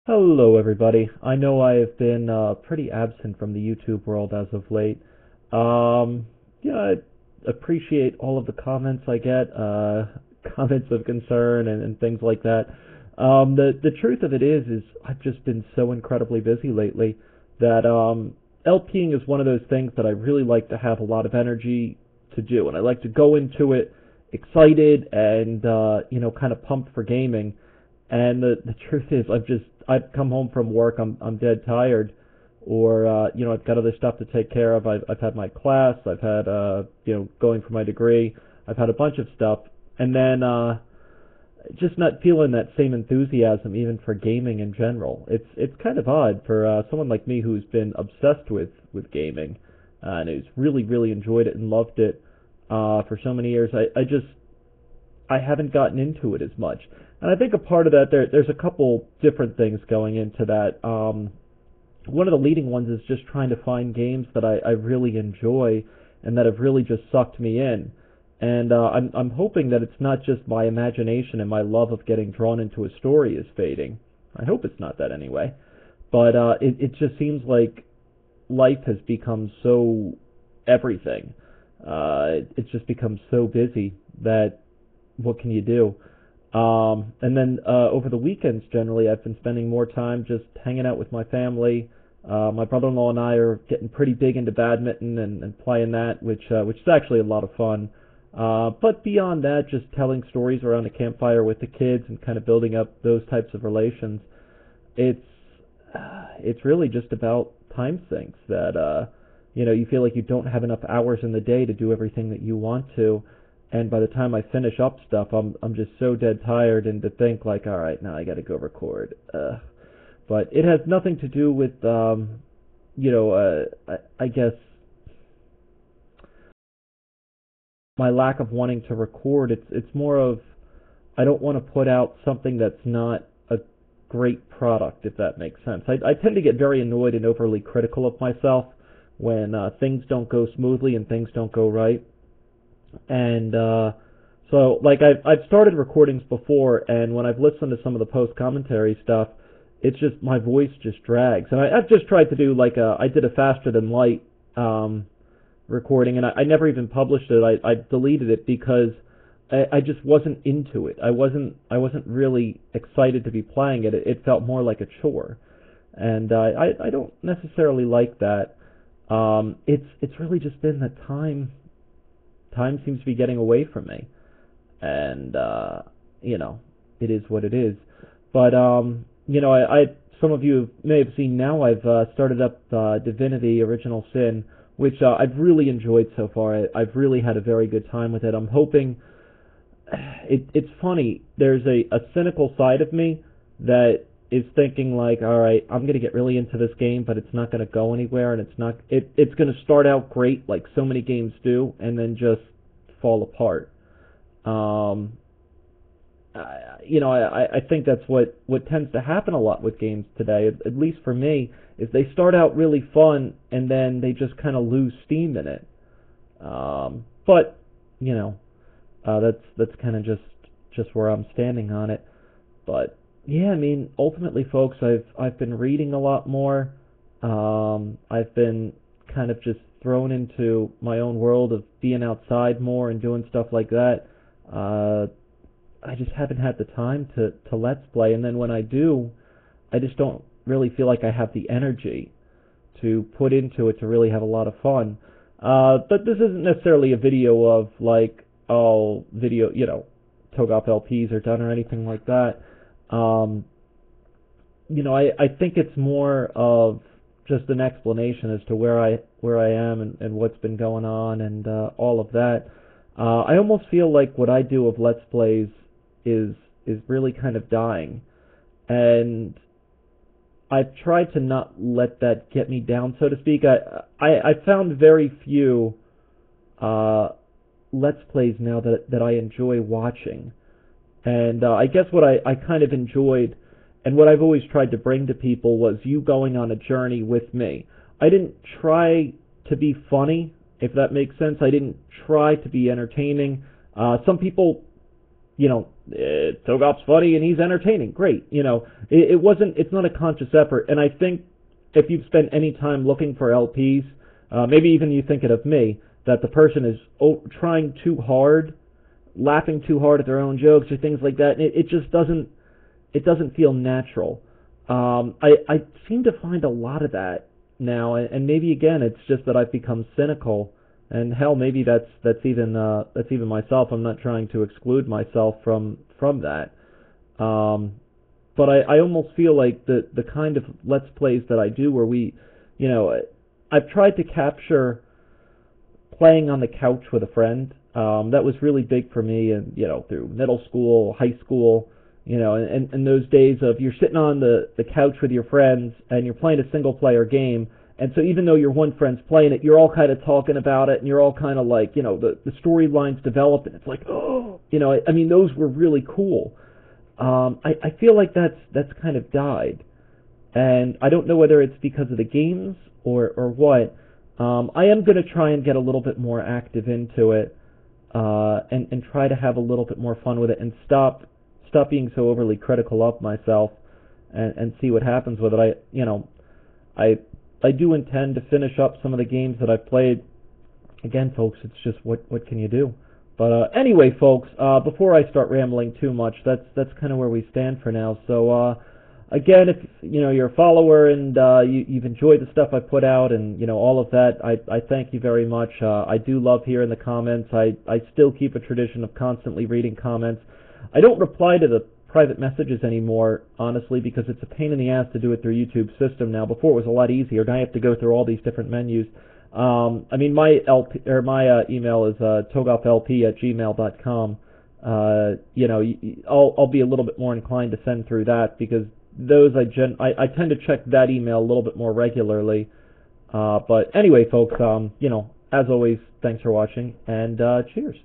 Hello, everybody. I know I have been pretty absent from the YouTube world as of late. Um, yeah, I appreciate all of the comments I get, comments of concern and things like that. The truth of it is I've just been so incredibly busy lately that LPing is one of those things that I really like to have a lot of energy to do, and I like to go into it excited and kind of pumped for gaming. And the truth is, I've come home from work, I'm dead tired, or I've got other stuff to take care of. I've had my class, I've had going for my degree, I've had a bunch of stuff, and then just not feeling that same enthusiasm even for gaming in general. It's kind of odd for someone like me who's been obsessed with gaming and who's really enjoyed it and loved it for so many years. I haven't gotten into it as much. And I think a part of that there's a couple different things going into that. One of the leading ones is just trying to find games that I really enjoy and that have really just sucked me in. And I'm hoping that it's not just my imagination and my love of getting drawn into a story is fading. I hope it's not that anyway. But it just seems like life has become so everything. It's just become so busy that what can you do? And then over the weekends, generally, I've been spending more time just hanging out with my family. My brother-in-law and I are getting pretty big into badminton and playing that, which is actually a lot of fun. But beyond that, just telling stories around a campfire with the kids and kind of building up those types of relations. It's it's really just about time sinks that you feel like you don't have enough hours in the day to do everything that you want to, and by the time I finish up stuff, I'm just so dead tired, and to think like, all right, now I got to go record. But it has nothing to do with I guess my lack of wanting to record. It's more of I don't want to put out something that's not a great product, if that makes sense. I tend to get very annoyed and overly critical of myself when things don't go smoothly and things don't go right. And so, like, I've started recordings before, and when I've listened to some of the post commentary stuff, it's just my voice just drags. And I've just tried to do like I did a faster than light recording, and I never even published it. I deleted it because I just wasn't into it. I wasn't really excited to be playing it. It felt more like a chore, and I don't necessarily like that. It's really just been the time seems to be getting away from me, and it is what it is. But I some of you may have seen now. I've started up Divinity: Original Sin, which I've really enjoyed so far. I've really had a very good time with it. I'm hoping it's funny. There's a cynical side of me that is thinking like, all right, I'm gonna get really into this game, but it's not gonna go anywhere, and it's gonna start out great like so many games do, and then just fall apart. Um, I think that's what tends to happen a lot with games today, at least for me, is they start out really fun and then they just kind of lose steam in it. But you know, that's kind of just where I'm standing on it. But yeah, I mean, ultimately, folks, I've been reading a lot more. I've been kind of just thrown into my own world of being outside more and doing stuff like that. Uh, I just haven't had the time to let's play, and then when I do, I just don't really feel like I have the energy to put into it to really have a lot of fun. But this isn't necessarily a video of like, oh, video, Togop LPs are done or anything like that. Um, I think it's more of just an explanation as to where I am and what's been going on and all of that. I almost feel like what I do of Let's Plays is is really kind of dying, and I've tried to not let that get me down, so to speak. I found very few uh, Let's Plays now that I enjoy watching. And I guess what I kind of enjoyed and what I've always tried to bring to people was you going on a journey with me. I didn't try to be funny, if that makes sense. I didn't try to be entertaining. Some people, Togop's funny and he's entertaining. Great. It's not a conscious effort. And I think if you've spent any time looking for LPs, maybe even you thinking of me, that the person is trying too hard, laughing too hard at their own jokes or things like that. And it just doesn't feel natural. I seem to find a lot of that now, and maybe again it's just that I've become cynical, and hell, maybe that's even myself. I'm not trying to exclude myself from that, but I almost feel like the kind of let's plays that I do where I've tried to capture playing on the couch with a friend. That was really big for me, and through middle school, high school. And those days of you're sitting on the couch with your friends and you're playing a single player game, and so even though your one friend's playing it, you're all kind of talking about it, and you're all kind of like, the storylines develop, and it's like, oh, I mean, those were really cool. I feel like that's kind of died, and I don't know whether it's because of the games or what. I am going to try and get a little bit more active into it, and try to have a little bit more fun with it, and stop being so overly critical of myself, and see what happens with it. I do intend to finish up some of the games that I've played. Again, folks, it's just what can you do? But anyway, folks, before I start rambling too much, that's kind of where we stand for now. So again, if you're a follower and you've enjoyed the stuff I put out and all of that, I thank you very much. I do love hearing the comments. I still keep a tradition of constantly reading comments. I don't reply to the private messages anymore, honestly, because it's a pain in the ass to do it through YouTube's system now. Before it was a lot easier. Now I have to go through all these different menus. I mean, my email is togoflp@gmail.com. I'll be a little bit more inclined to send through that, because those I tend to check that email a little bit more regularly. But anyway, folks, as always, thanks for watching, and cheers.